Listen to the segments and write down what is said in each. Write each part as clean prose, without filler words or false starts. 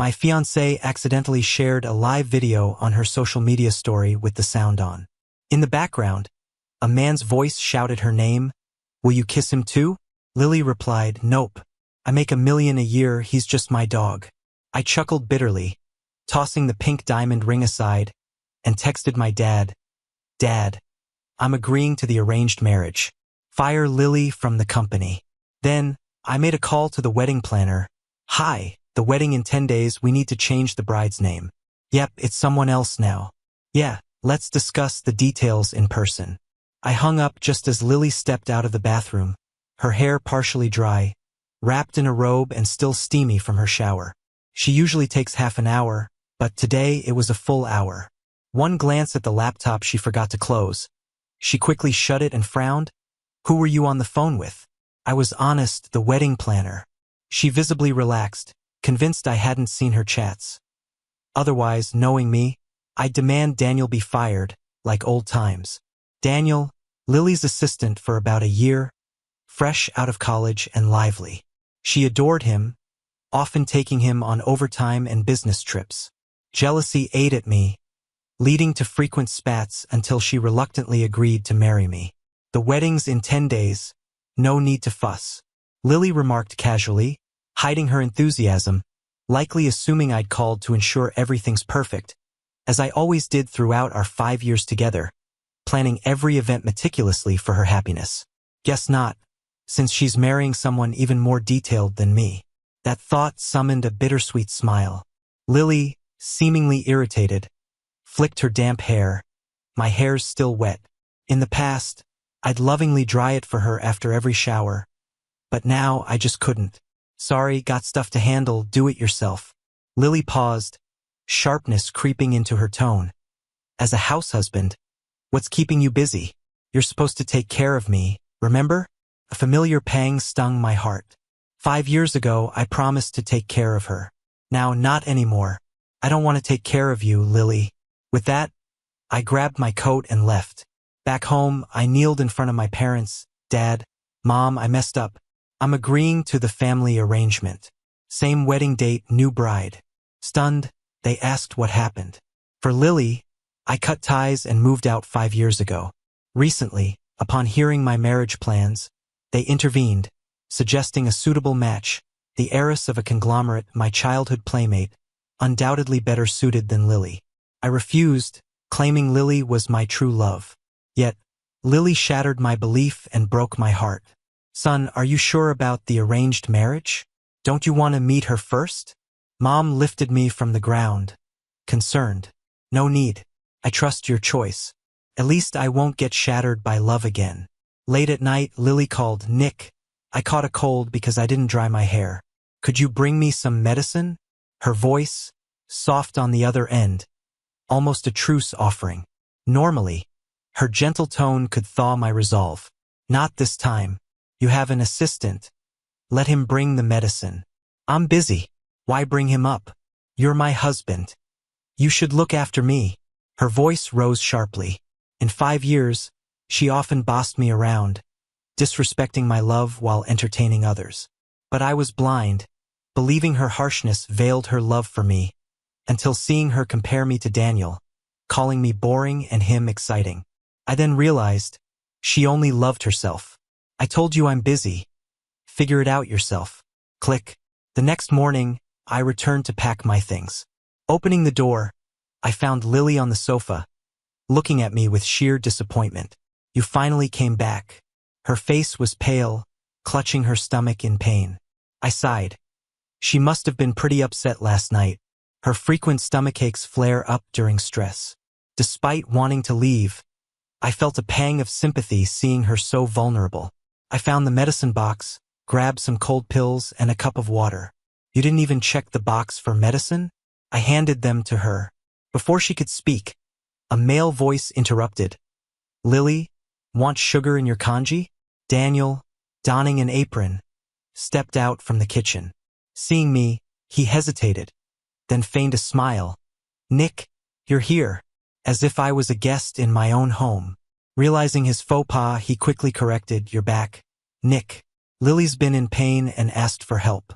My fiancée accidentally shared a live video on her social media story with the sound on. In the background, a man's voice shouted her name. "Will you kiss him too?" Lily replied, "Nope. I make $1 million a year, he's just my dog." I chuckled bitterly, tossing the pink diamond ring aside, and texted my dad, "Dad, I'm agreeing to the arranged marriage. Fire Lily from the company." Then, I made a call to the wedding planner. "Hi, the wedding in 10 days, we need to change the bride's name." "Yep, it's someone else now." "Yeah, let's discuss the details in person." I hung up just as Lily stepped out of the bathroom, her hair partially dry, wrapped in a robe and still steamy from her shower. She usually takes half an hour, but today it was a full hour. One glance at the laptop she forgot to close. She quickly shut it and frowned. "Who were you on the phone with?" "I was honest, the wedding planner." She visibly relaxed, convinced I hadn't seen her chats. Otherwise, knowing me, I'd demand Daniel be fired, like old times. Daniel, Lily's assistant for about a year, fresh out of college and lively. She adored him, often taking him on overtime and business trips. Jealousy ate at me, leading to frequent spats until she reluctantly agreed to marry me. "The wedding's in 10 days. No need to fuss," Lily remarked casually, hiding her enthusiasm, likely assuming I'd called to ensure everything's perfect, as I always did throughout our 5 years together, planning every event meticulously for her happiness. Guess not, since she's marrying someone even more detailed than me. That thought summoned a bittersweet smile. Lily, seemingly irritated, flicked her damp hair. My hair's still wet. In the past, I'd lovingly dry it for her after every shower, but now I just couldn't. "Sorry, got stuff to handle, do it yourself." Lily paused, sharpness creeping into her tone. "As a house husband, what's keeping you busy? You're supposed to take care of me, remember?" A familiar pang stung my heart. 5 years ago, I promised to take care of her. Now, not anymore. "I don't want to take care of you, Lily." With that, I grabbed my coat and left. Back home, I kneeled in front of my parents. "Dad, Mom, I messed up. I'm agreeing to the family arrangement. Same wedding date, new bride." Stunned, they asked what happened. For Lily, I cut ties and moved out 5 years ago. Recently, upon hearing my marriage plans, they intervened, suggesting a suitable match, the heiress of a conglomerate, my childhood playmate, undoubtedly better suited than Lily. I refused, claiming Lily was my true love. Yet, Lily shattered my belief and broke my heart. "Son, are you sure about the arranged marriage? Don't you want to meet her first?" Mom lifted me from the ground, concerned. "No need. I trust your choice. At least I won't get shattered by love again." Late at night, Lily called. "Nick, I caught a cold because I didn't dry my hair. Could you bring me some medicine?" Her voice, soft on the other end, almost a truce offering. Normally, her gentle tone could thaw my resolve. "Not this time. You have an assistant. Let him bring the medicine." "I'm busy. Why bring him up? You're my husband. You should look after me." Her voice rose sharply. In 5 years, she often bossed me around, disrespecting my love while entertaining others. But I was blind, believing her harshness veiled her love for me, until seeing her compare me to Daniel, calling me boring and him exciting. I then realized she only loved herself. "I told you I'm busy. Figure it out yourself." Click. The next morning, I returned to pack my things. Opening the door, I found Lily on the sofa, looking at me with sheer disappointment. "You finally came back." Her face was pale, clutching her stomach in pain. I sighed. She must have been pretty upset last night. Her frequent stomachaches flare up during stress. Despite wanting to leave, I felt a pang of sympathy seeing her so vulnerable. I found the medicine box, grabbed some cold pills and a cup of water. "You didn't even check the box for medicine?" I handed them to her. Before she could speak, a male voice interrupted. "Lily, want sugar in your congee?" Daniel, donning an apron, stepped out from the kitchen. Seeing me, he hesitated, then feigned a smile. "Nick, you're here," as if I was a guest in my own home. Realizing his faux pas, he quickly corrected, "You're back, Nick. Lily's been in pain and asked for help."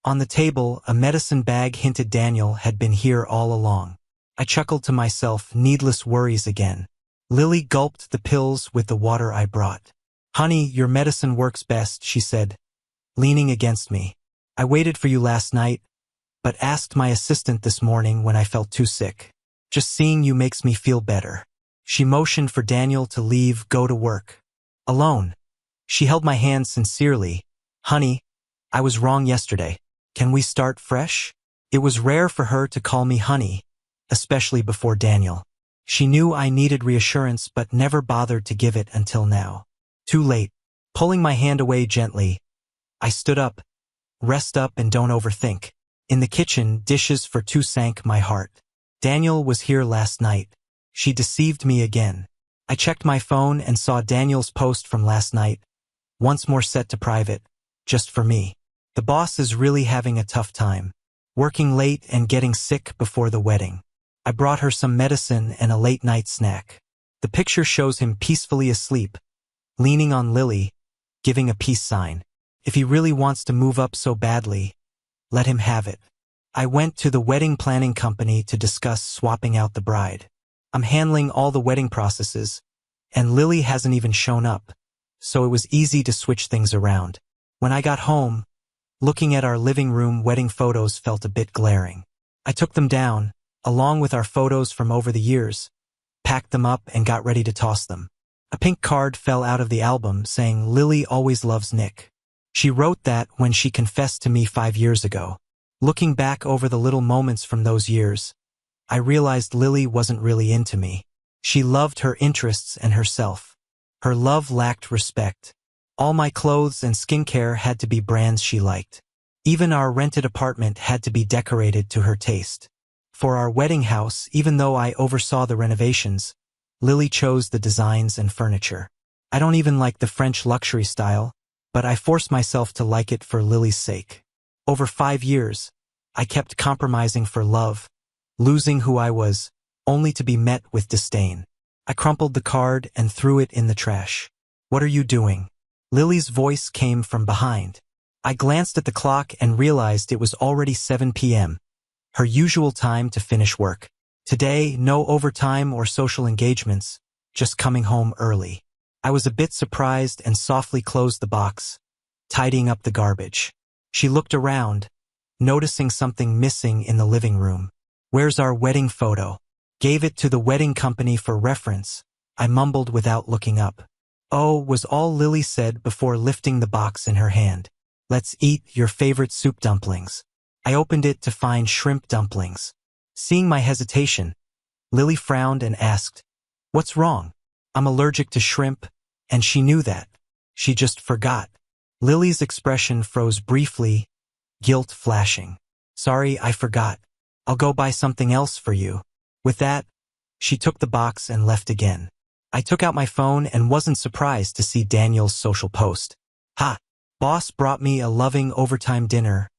On the table, a medicine bag hinted Daniel had been here all along. I chuckled to myself, needless worries again. Lily gulped the pills with the water I brought. "Honey, your medicine works best," she said, leaning against me. "I waited for you last night, but asked my assistant this morning when I felt too sick. Just seeing you makes me feel better." She motioned for Daniel to leave, go to work. Alone. She held my hand sincerely. "Honey, I was wrong yesterday. Can we start fresh?" It was rare for her to call me honey, especially before Daniel. She knew I needed reassurance but never bothered to give it until now. Too late. Pulling my hand away gently, I stood up. "Rest up and don't overthink." In the kitchen, dishes for two sank my heart. Daniel was here last night. She deceived me again. I checked my phone and saw Daniel's post from last night, once more set to private, just for me. The boss is really having a tough time, working late and getting sick before the wedding. I brought her some medicine and a late-night snack. The picture shows him peacefully asleep, leaning on Lily, giving a peace sign. If he really wants to move up so badly, let him have it. I went to the wedding planning company to discuss swapping out the bride. I'm handling all the wedding processes, and Lily hasn't even shown up, so it was easy to switch things around. When I got home, looking at our living room wedding photos felt a bit glaring. I took them down, along with our photos from over the years, packed them up and got ready to toss them. A pink card fell out of the album saying, "Lily always loves Nick." She wrote that when she confessed to me 5 years ago. Looking back over the little moments from those years, I realized Lily wasn't really into me. She loved her interests and herself. Her love lacked respect. All my clothes and skincare had to be brands she liked. Even our rented apartment had to be decorated to her taste. For our wedding house, even though I oversaw the renovations, Lily chose the designs and furniture. I don't even like the French luxury style, but I forced myself to like it for Lily's sake. Over 5 years, I kept compromising for love, losing who I was, only to be met with disdain. I crumpled the card and threw it in the trash. "What are you doing?" Lily's voice came from behind. I glanced at the clock and realized it was already 7 p.m., her usual time to finish work. Today, no overtime or social engagements, just coming home early. I was a bit surprised and softly closed the box, tidying up the garbage. She looked around, noticing something missing in the living room. "Where's our wedding photo?" "Gave it to the wedding company for reference," I mumbled without looking up. "Oh," was all Lily said before lifting the box in her hand. "Let's eat your favorite soup dumplings." I opened it to find shrimp dumplings. Seeing my hesitation, Lily frowned and asked, "What's wrong?" "I'm allergic to shrimp," and she knew that. She just forgot. Lily's expression froze briefly, guilt flashing. "Sorry, I forgot. I'll go buy something else for you." With that, she took the box and left again. I took out my phone and wasn't surprised to see Daniel's social post. "Ha! Boss brought me a loving overtime dinner,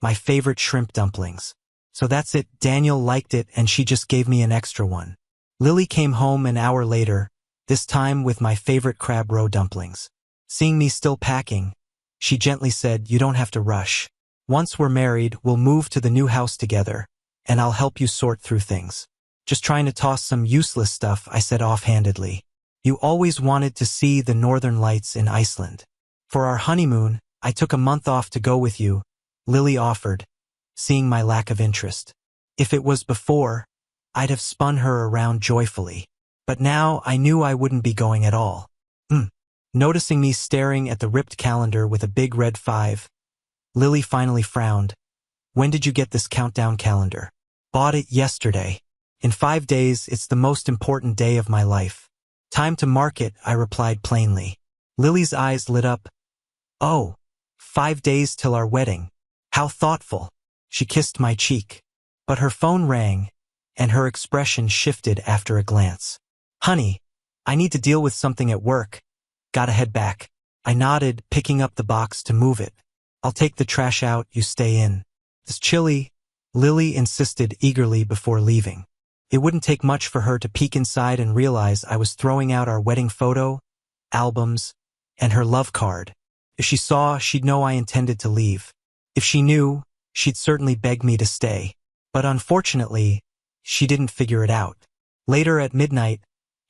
my favorite shrimp dumplings. So that's it, Daniel liked it and she just gave me an extra one." Lily came home an hour later, this time with my favorite crab roe dumplings. Seeing me still packing, she gently said, "You don't have to rush. Once we're married, we'll move to the new house together, and I'll help you sort through things." "Just trying to toss some useless stuff," I said offhandedly. "You always wanted to see the northern lights in Iceland. For our honeymoon, I took a month off to go with you," Lily offered, seeing my lack of interest. If it was before, I'd have spun her around joyfully. But now I knew I wouldn't be going at all. Noticing me staring at the ripped calendar with a big red 5, Lily finally frowned. "When did you get this countdown calendar?" "Bought it yesterday. In 5 days, it's the most important day of my life." "Time to mark it," I replied plainly. Lily's eyes lit up. "Oh, 5 days till our wedding. How thoughtful." She kissed my cheek. But her phone rang, and her expression shifted after a glance. "Honey, I need to deal with something at work. Gotta head back." I nodded, picking up the box to move it. "I'll take the trash out, you stay in." "It's chilly," Lily insisted eagerly before leaving. It wouldn't take much for her to peek inside and realize I was throwing out our wedding photo, albums, and her love card. If she saw, she'd know I intended to leave. If she knew, she'd certainly beg me to stay. But unfortunately, she didn't figure it out. Later at midnight,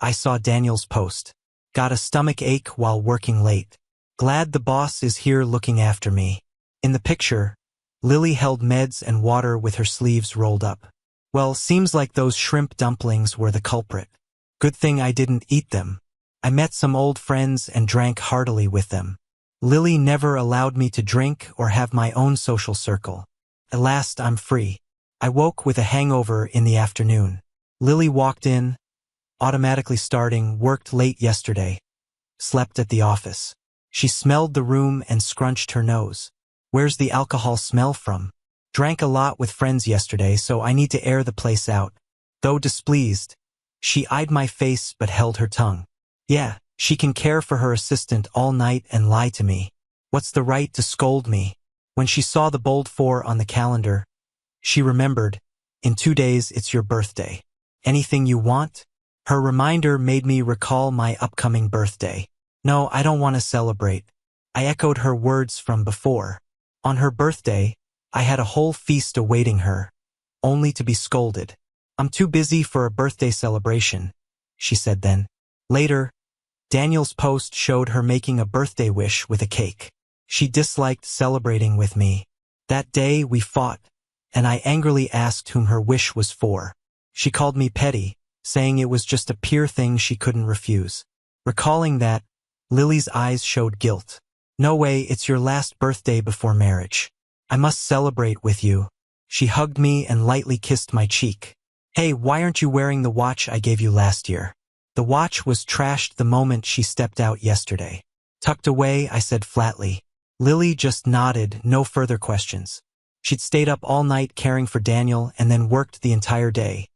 I saw Daniel's post. Got a stomach ache while working late. Glad the boss is here looking after me. In the picture, Lily held meds and water with her sleeves rolled up. Well, seems like those shrimp dumplings were the culprit. Good thing I didn't eat them. I met some old friends and drank heartily with them. Lily never allowed me to drink or have my own social circle. At last I'm free. I woke with a hangover in the afternoon. Lily walked in, automatically starting, worked late yesterday. Slept at the office. She smelled the room and scrunched her nose. Where's the alcohol smell from? Drank a lot with friends yesterday, so I need to air the place out. Though displeased, she eyed my face but held her tongue. Yeah, she can care for her assistant all night and lie to me. What's the right to scold me? When she saw the bold 4 on the calendar, she remembered, in 2 days it's your birthday. Anything you want? Her reminder made me recall my upcoming birthday. No, I don't want to celebrate. I echoed her words from before. On her birthday, I had a whole feast awaiting her, only to be scolded. I'm too busy for a birthday celebration, she said then. Later, Daniel's post showed her making a birthday wish with a cake. She disliked celebrating with me. That day we fought, and I angrily asked whom her wish was for. She called me petty, saying it was just a pure thing she couldn't refuse. Recalling that, Lily's eyes showed guilt. No way, it's your last birthday before marriage. I must celebrate with you. She hugged me and lightly kissed my cheek. Hey, why aren't you wearing the watch I gave you last year? The watch was trashed the moment she stepped out yesterday. Tucked away, I said flatly. Lily just nodded, no further questions. She'd stayed up all night caring for Daniel and then worked the entire day.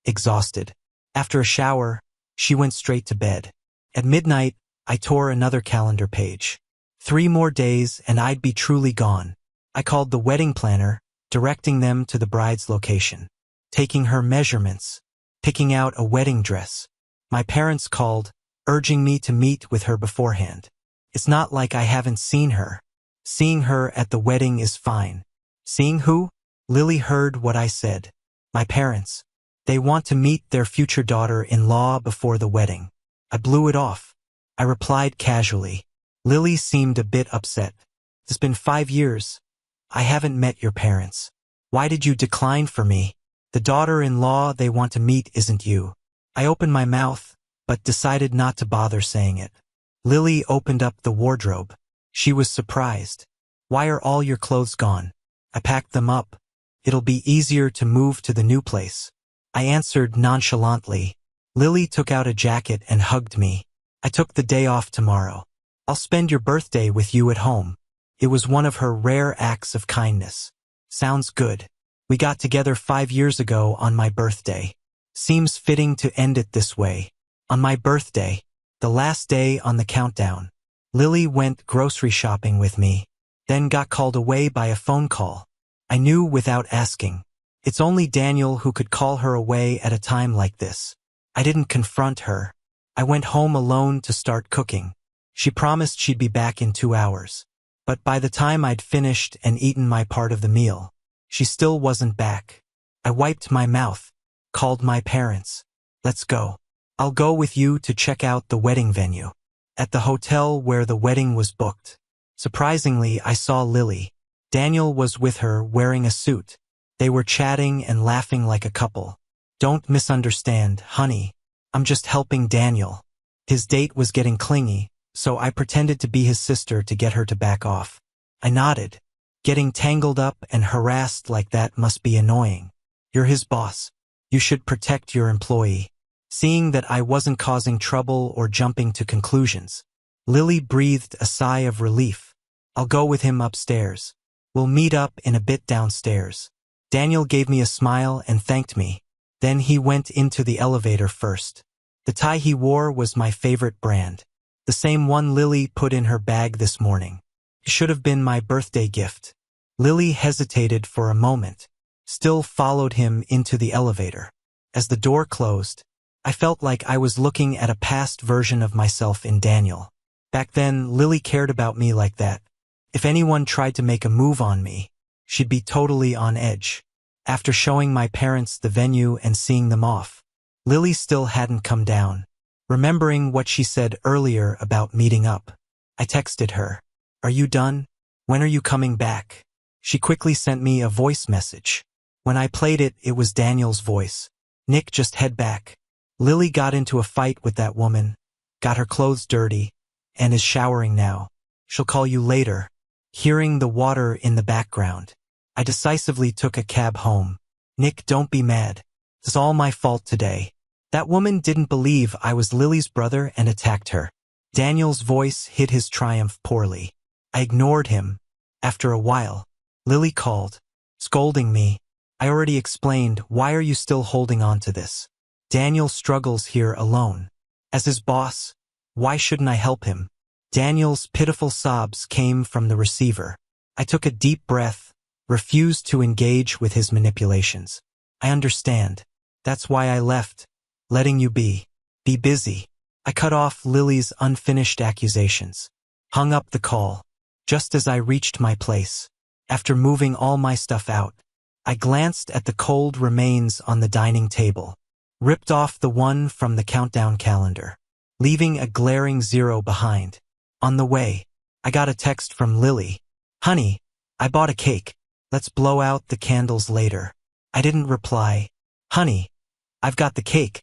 Exhausted. After a shower, she went straight to bed. At midnight, I tore another calendar page. 3 more days and I'd be truly gone. I called the wedding planner, directing them to the bride's location. Taking her measurements. Picking out a wedding dress. My parents called, urging me to meet with her beforehand. It's not like I haven't seen her. Seeing her at the wedding is fine. Seeing who? Lily heard what I said. My parents. They want to meet their future daughter-in-law before the wedding. I blew it off. I replied casually. Lily seemed a bit upset. It's been 5 years. I haven't met your parents. Why did you decline for me? The daughter-in-law they want to meet isn't you. I opened my mouth, but decided not to bother saying it. Lily opened up the wardrobe. She was surprised. Why are all your clothes gone? I packed them up. It'll be easier to move to the new place. I answered nonchalantly. Lily took out a jacket and hugged me. I took the day off tomorrow. I'll spend your birthday with you at home. It was one of her rare acts of kindness. Sounds good. We got together 5 years ago on my birthday. Seems fitting to end it this way. On my birthday, the last day on the countdown, Lily went grocery shopping with me, then got called away by a phone call. I knew without asking. It's only Daniel who could call her away at a time like this. I didn't confront her. I went home alone to start cooking. She promised she'd be back in 2 hours. But by the time I'd finished and eaten my part of the meal, she still wasn't back. I wiped my mouth, called my parents. Let's go. I'll go with you to check out the wedding venue. At the hotel where the wedding was booked. Surprisingly, I saw Lily. Daniel was with her wearing a suit. They were chatting and laughing like a couple. Don't misunderstand, honey. I'm just helping Daniel. His date was getting clingy, so I pretended to be his sister to get her to back off. I nodded. Getting tangled up and harassed like that must be annoying. You're his boss. You should protect your employee. Seeing that I wasn't causing trouble or jumping to conclusions, Lily breathed a sigh of relief. I'll go with him upstairs. We'll meet up in a bit downstairs. Daniel gave me a smile and thanked me. Then he went into the elevator first. The tie he wore was my favorite brand. The same one Lily put in her bag this morning. It should have been my birthday gift. Lily hesitated for a moment, still followed him into the elevator. As the door closed, I felt like I was looking at a past version of myself in Daniel. Back then, Lily cared about me like that. If anyone tried to make a move on me, she'd be totally on edge. After showing my parents the venue and seeing them off, Lily still hadn't come down. Remembering what she said earlier about meeting up, I texted her, "Are you done? When are you coming back?" She quickly sent me a voice message. When I played it, it was Daniel's voice. "Nick, just head back. Lily got into a fight with that woman, got her clothes dirty, and is showering now. She'll call you later." Hearing the water in the background, I decisively took a cab home. "Nick, don't be mad. It's all my fault today. That woman didn't believe I was Lily's brother and attacked her." Daniel's voice hid his triumph poorly. I ignored him. After a while, Lily called, scolding me. I already explained, why are you still holding on to this? Daniel struggles here alone. As his boss, why shouldn't I help him? Daniel's pitiful sobs came from the receiver. I took a deep breath, refused to engage with his manipulations. "I understand. That's why I left, letting you be busy." I cut off Lily's unfinished accusations, hung up the call. Just as I reached my place, after moving all my stuff out, I glanced at the cold remains on the dining table, ripped off the one from the countdown calendar, leaving a glaring 0 behind. On the way, I got a text from Lily. "Honey, I bought a cake. Let's blow out the candles later." I didn't reply. "Honey, I've got the cake.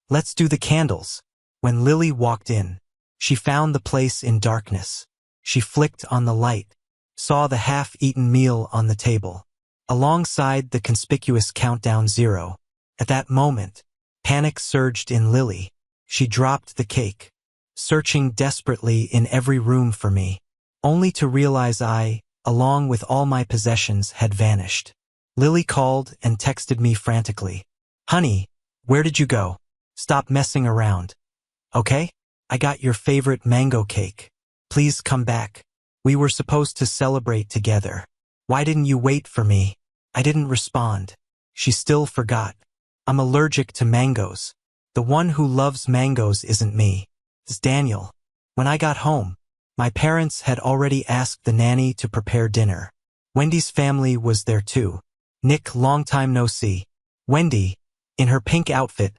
Let's do the candles." When Lily walked in, she found the place in darkness. She flicked on the light, saw the half-eaten meal on the table, alongside the conspicuous countdown 0. At that moment, panic surged in Lily. She dropped the cake, searching desperately in every room for me, only to realize I, along with all my possessions, had vanished. Lily called and texted me frantically. "Honey, where did you go? Stop messing around. Okay? I got your favorite mango cake. Please come back. We were supposed to celebrate together. Why didn't you wait for me?" I didn't respond. She still forgot. "I'm allergic to mangoes. The one who loves mangoes isn't me. It's Daniel." When I got home, my parents had already asked the nanny to prepare dinner. Wendy's family was there too. Nick, long time no see. Wendy, in her pink outfit,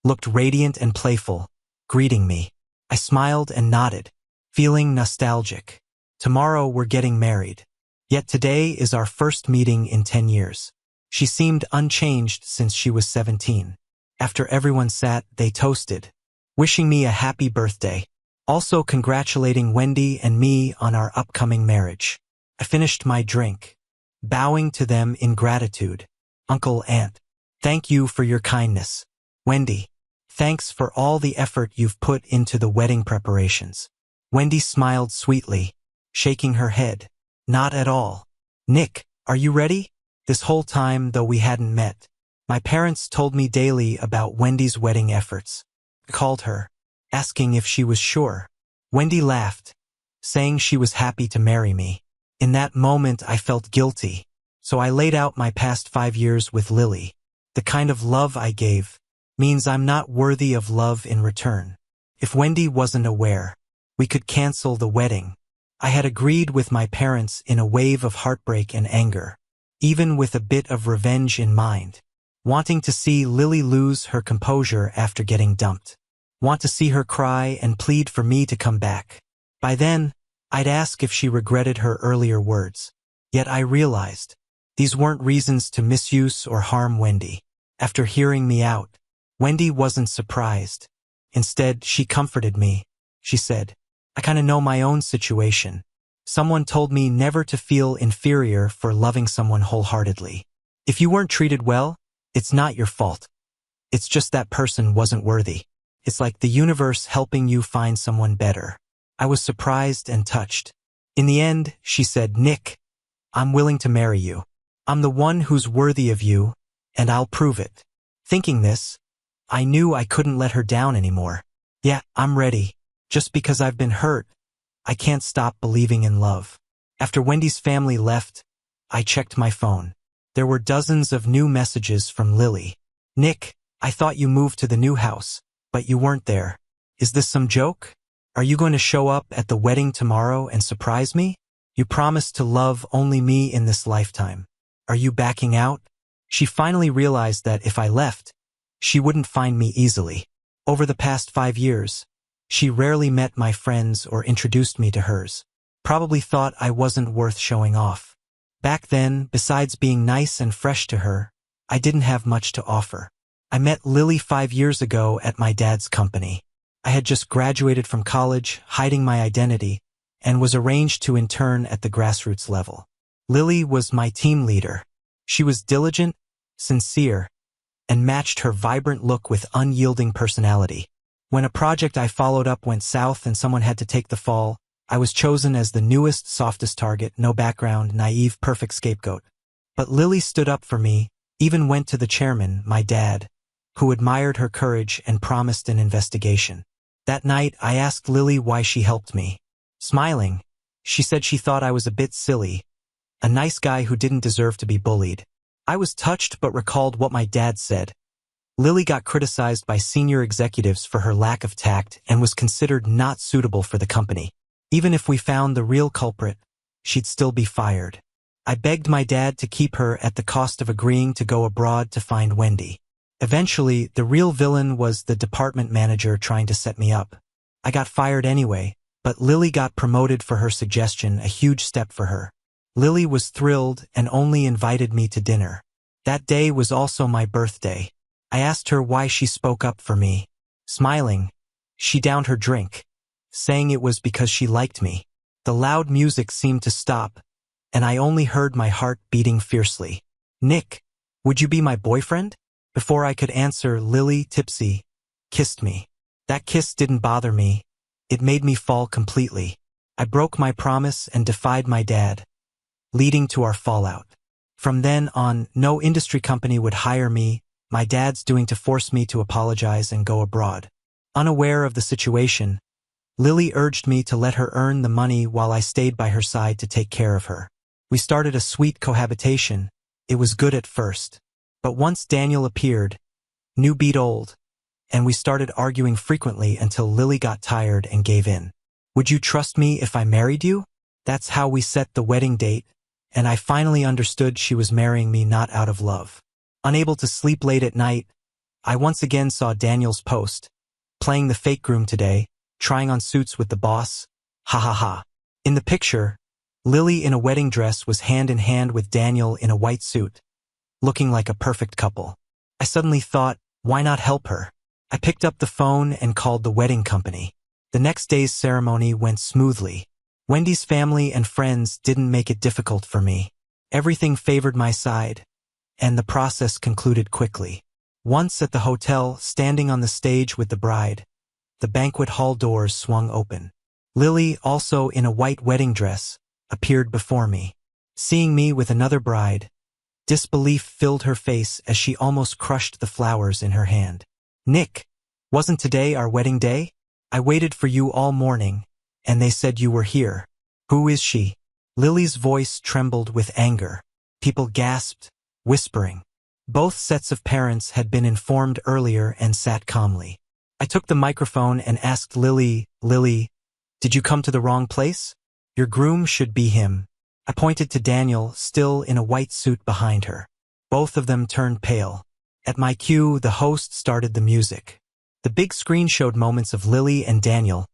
looked radiant and playful, greeting me. I smiled and nodded, feeling nostalgic. Tomorrow we're getting married. Yet today is our first meeting in 10 years. She seemed unchanged since she was 17. After everyone sat, they toasted, wishing me a happy birthday, also congratulating Wendy and me on our upcoming marriage. I finished my drink, bowing to them in gratitude. "Uncle, Aunt, thank you for your kindness. Wendy, thanks for all the effort you've put into the wedding preparations." Wendy smiled sweetly, shaking her head. "Not at all. Nick, are you ready?" This whole time, though we hadn't met, my parents told me daily about Wendy's wedding efforts. I called her, asking if she was sure. Wendy laughed, saying she was happy to marry me. In that moment, I felt guilty, so I laid out my past 5 years with Lily. The kind of love I gave means I'm not worthy of love in return. If Wendy wasn't aware, we could cancel the wedding. I had agreed with my parents in a wave of heartbreak and anger, even with a bit of revenge in mind. Wanting to see Lily lose her composure after getting dumped. Want to see her cry and plead for me to come back. By then, I'd ask if she regretted her earlier words. Yet I realized, these weren't reasons to misuse or harm Wendy. After hearing me out, Wendy wasn't surprised. Instead, she comforted me. She said, "I kinda know my own situation. Someone told me never to feel inferior for loving someone wholeheartedly. If you weren't treated well, it's not your fault. It's just that person wasn't worthy. It's like the universe helping you find someone better." I was surprised and touched. In the end, she said, "Nick, I'm willing to marry you. I'm the one who's worthy of you, and I'll prove it." Thinking this, I knew I couldn't let her down anymore. Yeah, I'm ready. Just because I've been hurt, I can't stop believing in love. After Wendy's family left, I checked my phone. There were dozens of new messages from Lily. "Nick, I thought you moved to the new house, but you weren't there. Is this some joke? Are you going to show up at the wedding tomorrow and surprise me?" You promised to love only me in this lifetime. Are you backing out? She finally realized that if I left, she wouldn't find me easily. Over the past 5 years, she rarely met my friends or introduced me to hers. Probably thought I wasn't worth showing off. Back then, besides being nice and fresh to her, I didn't have much to offer. I met Lily 5 years ago at my dad's company. I had just graduated from college, hiding my identity, and was arranged to intern at the grassroots level. Lily was my team leader. She was diligent, sincere, and matched her vibrant look with unyielding personality. When a project I followed up went south and someone had to take the fall, I was chosen as the newest, softest target, no background, naive, perfect scapegoat. But Lily stood up for me, even went to the chairman, my dad, who admired her courage and promised an investigation. That night, I asked Lily why she helped me. Smiling, she said she thought I was a bit silly, a nice guy who didn't deserve to be bullied. I was touched but recalled what my dad said. Lily got criticized by senior executives for her lack of tact and was considered not suitable for the company. Even if we found the real culprit, she'd still be fired. I begged my dad to keep her at the cost of agreeing to go abroad to find Wendy. Eventually, the real villain was the department manager trying to set me up. I got fired anyway, but Lily got promoted for her suggestion, a huge step for her. Lily was thrilled and only invited me to dinner. That day was also my birthday. I asked her why she spoke up for me. Smiling, she downed her drink, saying it was because she liked me. The loud music seemed to stop, and I only heard my heart beating fiercely. "Nick, would you be my boyfriend?" Before I could answer, Lily, tipsy, kissed me. That kiss didn't bother me. It made me fall completely. I broke my promise and defied my dad, leading to our fallout. From then on, no industry company would hire me, my dad's doing to force me to apologize and go abroad. Unaware of the situation, Lily urged me to let her earn the money while I stayed by her side to take care of her. We started a sweet cohabitation. It was good at first. But once Daniel appeared, new beat old, and we started arguing frequently until Lily got tired and gave in. "Would you trust me if I married you?" That's how we set the wedding date, and I finally understood she was marrying me not out of love. Unable to sleep late at night, I once again saw Daniel's post, playing the fake groom today, trying on suits with the boss. Ha ha ha. In the picture, Lily in a wedding dress was hand in hand with Daniel in a white suit, looking like a perfect couple. I suddenly thought, why not help her? I picked up the phone and called the wedding company. The next day's ceremony went smoothly. Wendy's family and friends didn't make it difficult for me. Everything favored my side, and the process concluded quickly. Once at the hotel, standing on the stage with the bride, the banquet hall doors swung open. Lily, also in a white wedding dress, appeared before me. Seeing me with another bride, disbelief filled her face as she almost crushed the flowers in her hand. "Nick, wasn't today our wedding day? I waited for you all morning, and they said you were here. Who is she?" Lily's voice trembled with anger. People gasped, whispering. Both sets of parents had been informed earlier and sat calmly. I took the microphone and asked Lily, "Did you come to the wrong place? Your groom should be him." I pointed to Daniel, still in a white suit behind her. Both of them turned pale. At my cue, the host started the music. The big screen showed moments of Lily and Daniel,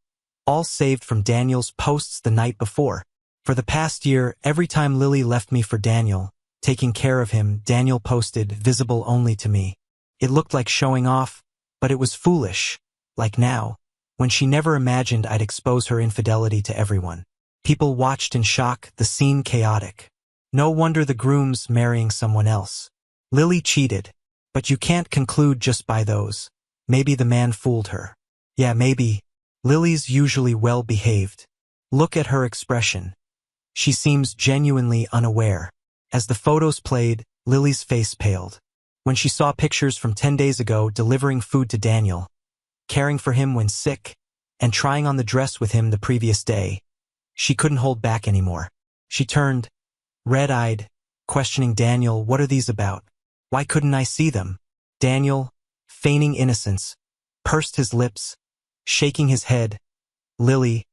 all saved from Daniel's posts the night before. For the past year, every time Lily left me for Daniel, taking care of him, Daniel posted, "Visible only to me." It looked like showing off, but it was foolish, like now, when she never imagined I'd expose her infidelity to everyone. People watched in shock, the scene chaotic. No wonder the groom's marrying someone else. Lily cheated, but you can't conclude just by those. Maybe the man fooled her. Yeah, maybe. Lily's usually well-behaved. Look at her expression. She seems genuinely unaware. As the photos played, Lily's face paled. When she saw pictures from 10 days ago delivering food to Daniel, caring for him when sick, and trying on the dress with him the previous day, she couldn't hold back anymore. She turned, red-eyed, questioning Daniel, "What are these about? Why couldn't I see them?" Daniel, feigning innocence, pursed his lips, shaking his head. "Lily,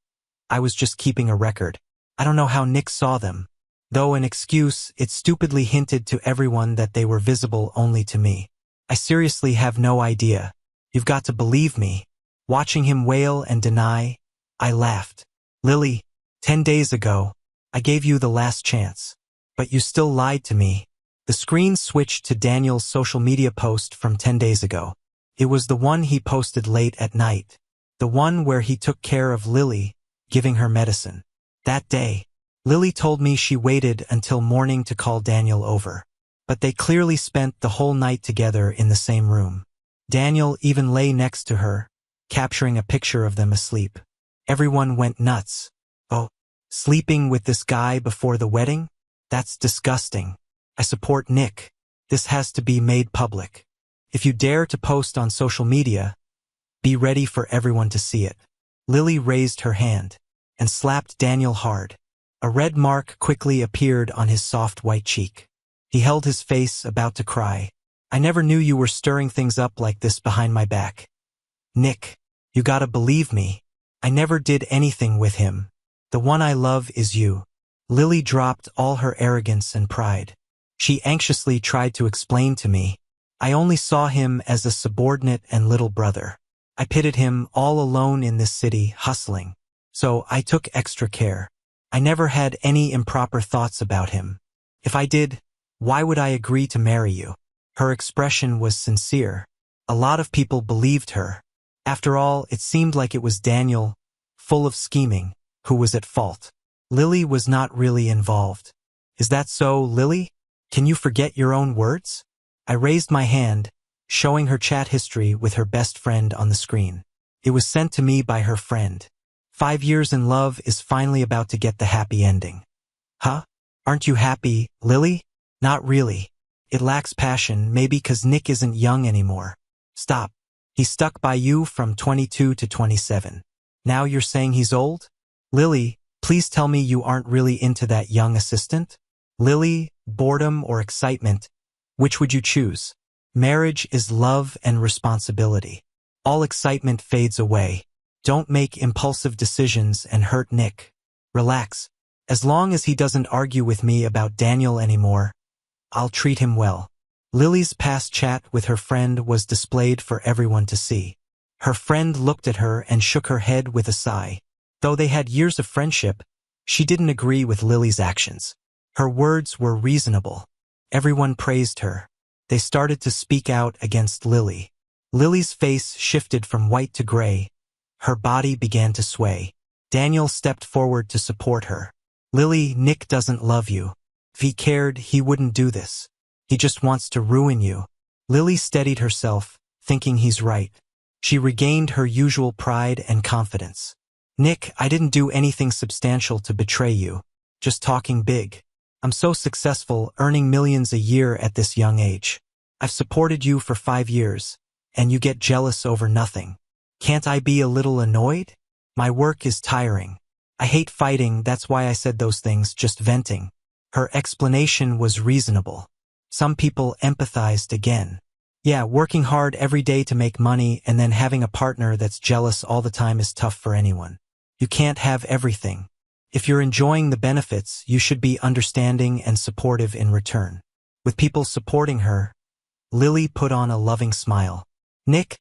I was just keeping a record." I don't know how Nick saw them. Though an excuse, it stupidly hinted to everyone that they were visible only to me. I seriously have no idea. You've got to believe me. Watching him wail and deny, I laughed. Lily, 10 days ago, I gave you the last chance. But you still lied to me. The screen switched to Daniel's social media post from 10 days ago. It was the one he posted late at night. The one where he took care of Lily, giving her medicine. That day, Lily told me she waited until morning to call Daniel over. But they clearly spent the whole night together in the same room. Daniel even lay next to her, capturing a picture of them asleep. Everyone went nuts. Oh, sleeping with this guy before the wedding? That's disgusting. I support Nick. This has to be made public. If you dare to post on social media, be ready for everyone to see it. Lily raised her hand and slapped Daniel hard. A red mark quickly appeared on his soft white cheek. He held his face, about to cry. I never knew you were stirring things up like this behind my back. Nick, you gotta believe me. I never did anything with him. The one I love is you. Lily dropped all her arrogance and pride. She anxiously tried to explain to me. I only saw him as a subordinate and little brother. I pitied him all alone in this city, hustling. So I took extra care. I never had any improper thoughts about him. If I did, why would I agree to marry you? Her expression was sincere. A lot of people believed her. After all, it seemed like it was Daniel, full of scheming, who was at fault. Lily was not really involved. Is that so, Lily? Can you forget your own words? I raised my hand, showing her chat history with her best friend on the screen. It was sent to me by her friend. 5 years in love is finally about to get the happy ending. Huh? Aren't you happy, Lily? Not really. It lacks passion, maybe 'cause Nick isn't young anymore. Stop. He stuck by you from 22 to 27. Now you're saying he's old? Lily, please tell me you aren't really into that young assistant? Lily, boredom or excitement? Which would you choose? Marriage is love and responsibility. All excitement fades away. Don't make impulsive decisions and hurt Nick. Relax. As long as he doesn't argue with me about Daniel anymore, I'll treat him well. Lily's past chat with her friend was displayed for everyone to see. Her friend looked at her and shook her head with a sigh. Though they had years of friendship, she didn't agree with Lily's actions. Her words were reasonable. Everyone praised her. They started to speak out against Lily. Lily's face shifted from white to gray. Her body began to sway. Daniel stepped forward to support her. Lily, Nick doesn't love you. If he cared, he wouldn't do this. He just wants to ruin you. Lily steadied herself, thinking he's right. She regained her usual pride and confidence. Nick, I didn't do anything substantial to betray you. Just talking big. I'm so successful, earning millions a year at this young age. I've supported you for 5 years, and you get jealous over nothing. Can't I be a little annoyed? My work is tiring. I hate fighting, that's why I said those things, just venting. Her explanation was reasonable. Some people empathized again. Yeah, working hard every day to make money and then having a partner that's jealous all the time is tough for anyone. You can't have everything. If you're enjoying the benefits, you should be understanding and supportive in return. With people supporting her, Lily put on a loving smile. Nick,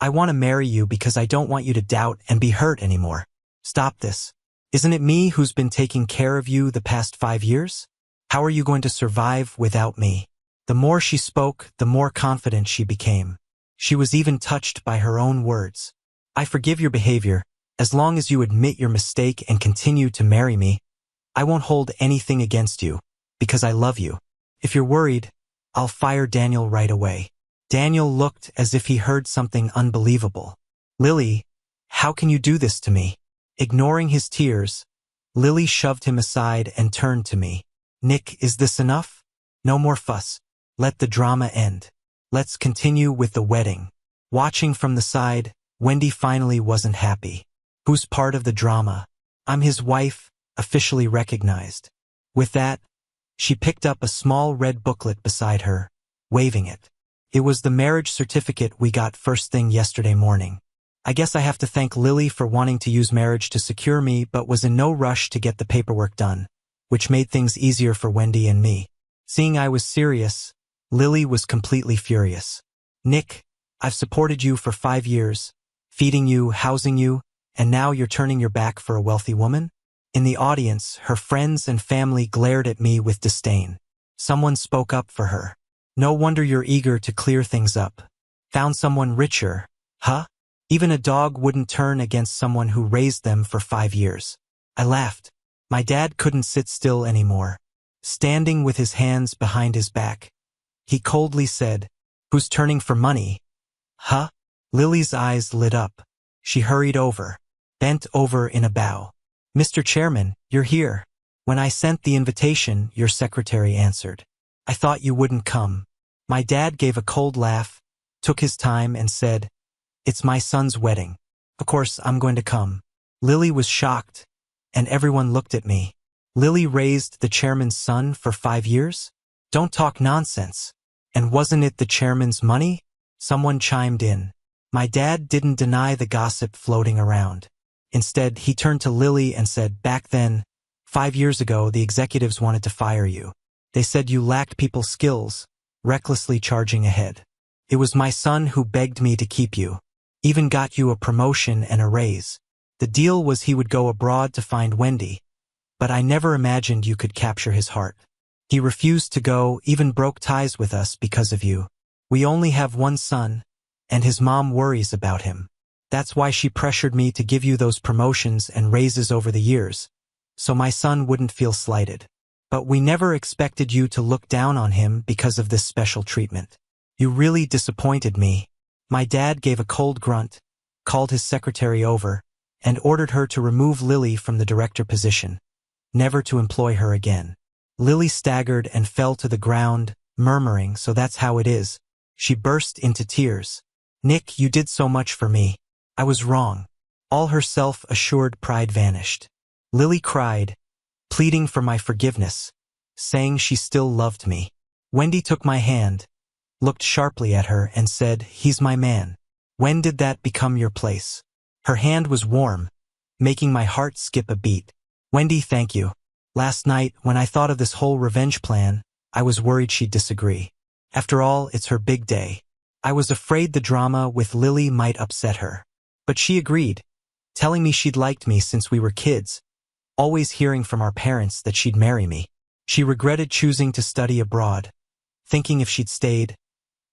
I want to marry you because I don't want you to doubt and be hurt anymore. Stop this. Isn't it me who's been taking care of you the past 5 years? How are you going to survive without me? The more she spoke, the more confident she became. She was even touched by her own words. I forgive your behavior. As long as you admit your mistake and continue to marry me, I won't hold anything against you, because I love you. If you're worried, I'll fire Daniel right away. Daniel looked as if he heard something unbelievable. Lily, how can you do this to me? Ignoring his tears, Lily shoved him aside and turned to me. Nick, is this enough? No more fuss. Let the drama end. Let's continue with the wedding. Watching from the side, Wendy finally wasn't happy. Who's part of the drama? I'm his wife, officially recognized. With that, she picked up a small red booklet beside her, waving it. It was the marriage certificate we got first thing yesterday morning. I guess I have to thank Lily for wanting to use marriage to secure me but was in no rush to get the paperwork done, which made things easier for Wendy and me. Seeing I was serious, Lily was completely furious. Nick, I've supported you for 5 years, feeding you, housing you, and now you're turning your back for a wealthy woman? In the audience, her friends and family glared at me with disdain. Someone spoke up for her. No wonder you're eager to clear things up. Found someone richer, huh? Even a dog wouldn't turn against someone who raised them for 5 years. I laughed. My dad couldn't sit still anymore. Standing with his hands behind his back, he coldly said, "Who's turning for money? Huh?" Lily's eyes lit up. She hurried over, bent over in a bow. "Mr. Chairman, you're here. When I sent the invitation, your secretary answered. I thought you wouldn't come." My dad gave a cold laugh, took his time and said, "It's my son's wedding. Of course I'm going to come." Lily was shocked, and everyone looked at me. Lily raised the chairman's son for 5 years? Don't talk nonsense. And wasn't it the chairman's money? Someone chimed in. My dad didn't deny the gossip floating around. Instead, he turned to Lily and said, "Back then, 5 years ago, the executives wanted to fire you. They said you lacked people skills, recklessly charging ahead. It was my son who begged me to keep you. Even got you a promotion and a raise. The deal was he would go abroad to find Wendy, but I never imagined you could capture his heart. He refused to go, even broke ties with us because of you. We only have one son, and his mom worries about him. That's why she pressured me to give you those promotions and raises over the years, so my son wouldn't feel slighted. But we never expected you to look down on him because of this special treatment. You really disappointed me." My dad gave a cold grunt, called his secretary over, and ordered her to remove Lily from the director position, never to employ her again. Lily staggered and fell to the ground, murmuring, "So that's how it is." She burst into tears. "Nick, you did so much for me. I was wrong." All her self-assured pride vanished. Lily cried, pleading for my forgiveness, saying she still loved me. Wendy took my hand, looked sharply at her and said, "He's my man. When did that become your place?" Her hand was warm, making my heart skip a beat. "Wendy, thank you. Last night, when I thought of this whole revenge plan, I was worried she'd disagree. After all, it's her big day. I was afraid the drama with Lily might upset her. But she agreed, telling me she'd liked me since we were kids, always hearing from our parents that she'd marry me. She regretted choosing to study abroad, thinking if she'd stayed,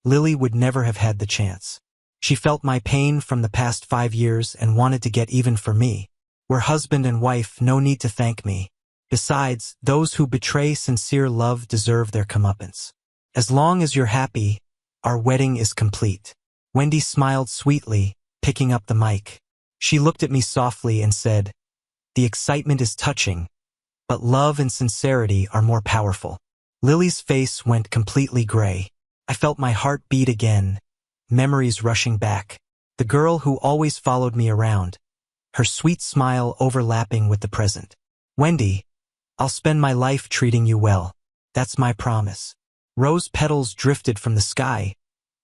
Lily would never have had the chance. She felt my pain from the past 5 years and wanted to get even for me. We're husband and wife, no need to thank me. Besides, those who betray sincere love deserve their comeuppance. As long as you're happy, our wedding is complete." Wendy smiled sweetly, picking up the mic. She looked at me softly and said, "The excitement is touching, but love and sincerity are more powerful." Lily's face went completely gray. I felt my heart beat again, memories rushing back. The girl who always followed me around, her sweet smile overlapping with the present. "Wendy, I'll spend my life treating you well. That's my promise." Rose petals drifted from the sky.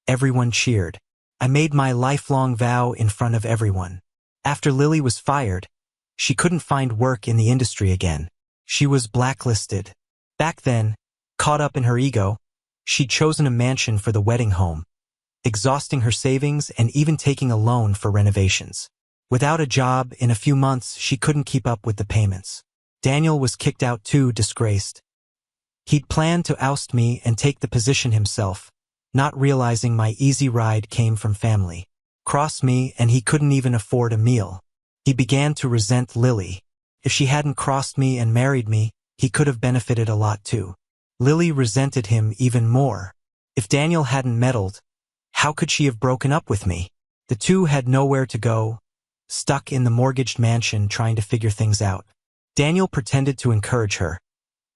Everyone cheered. I made my lifelong vow in front of everyone. After Lily was fired, she couldn't find work in the industry again. She was blacklisted. Back then, caught up in her ego, she'd chosen a mansion for the wedding home, exhausting her savings and even taking a loan for renovations. Without a job, in a few months, she couldn't keep up with the payments. Daniel was kicked out too, disgraced. He'd planned to oust me and take the position himself, not realizing my easy ride came from family. Cross me and he couldn't even afford a meal. He began to resent Lily. If she hadn't crossed me and married me, he could have benefited a lot too. Lily resented him even more. If Daniel hadn't meddled, how could she have broken up with me? The two had nowhere to go, stuck in the mortgaged mansion trying to figure things out. Daniel pretended to encourage her,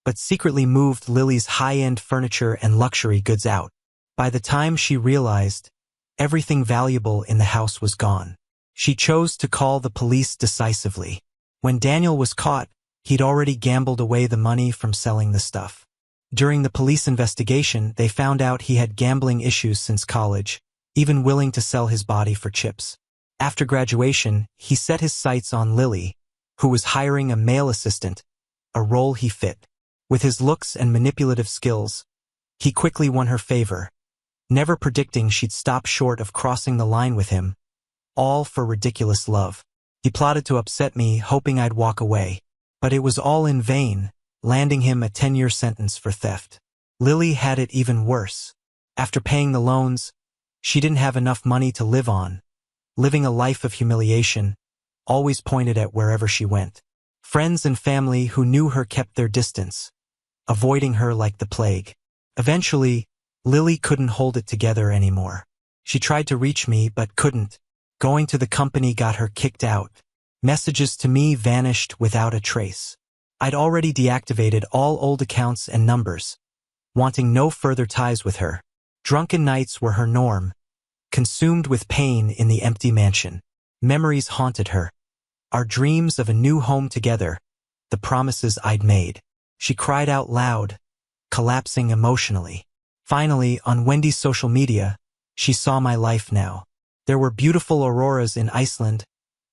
but secretly moved Lily's high-end furniture and luxury goods out. By the time she realized, everything valuable in the house was gone. She chose to call the police decisively. When Daniel was caught, he'd already gambled away the money from selling the stuff. During the police investigation, they found out he had gambling issues since college, even willing to sell his body for chips. After graduation, he set his sights on Lily, who was hiring a male assistant, a role he fit. With his looks and manipulative skills, he quickly won her favor, never predicting she'd stop short of crossing the line with him, all for ridiculous love. He plotted to upset me, hoping I'd walk away. But it was all in vain, landing him a 10-year sentence for theft. Lily had it even worse. After paying the loans, she didn't have enough money to live on, living a life of humiliation, always pointed at wherever she went. Friends and family who knew her kept their distance, avoiding her like the plague. Eventually, Lily couldn't hold it together anymore. She tried to reach me but couldn't. Going to the company got her kicked out. Messages to me vanished without a trace. I'd already deactivated all old accounts and numbers, wanting no further ties with her. Drunken nights were her norm, consumed with pain in the empty mansion. Memories haunted her. Our dreams of a new home together, the promises I'd made. She cried out loud, collapsing emotionally. Finally, on Wendy's social media, she saw my life now. There were beautiful auroras in Iceland,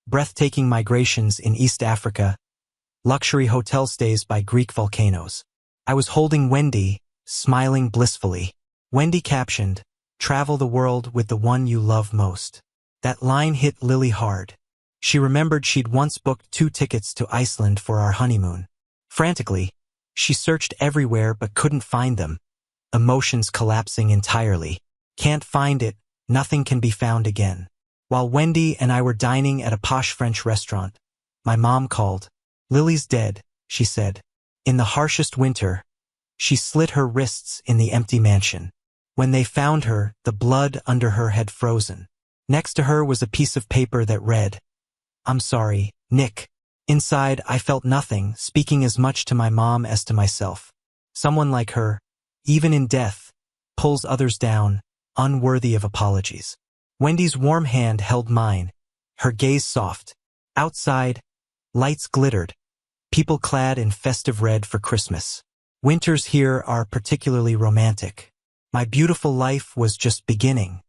breathtaking migrations in East Africa, luxury hotel stays by Greek volcanoes. I was holding Wendy, smiling blissfully. Wendy captioned, "Travel the world with the one you love most." That line hit Lily hard. She remembered she'd once booked 2 tickets to Iceland for our honeymoon. Frantically, she searched everywhere but couldn't find them, emotions collapsing entirely. Can't find it, nothing can be found again. While Wendy and I were dining at a posh French restaurant, my mom called. "Lily's dead," she said. In the harshest winter, she slit her wrists in the empty mansion. When they found her, the blood under her had frozen. Next to her was a piece of paper that read, "I'm sorry, Nick." Inside, I felt nothing, speaking as much to my mom as to myself. Someone like her, even in death, pulls others down, unworthy of apologies. Wendy's warm hand held mine, her gaze soft. Outside, lights glittered, people clad in festive red for Christmas. Winters here are particularly romantic. My beautiful life was just beginning.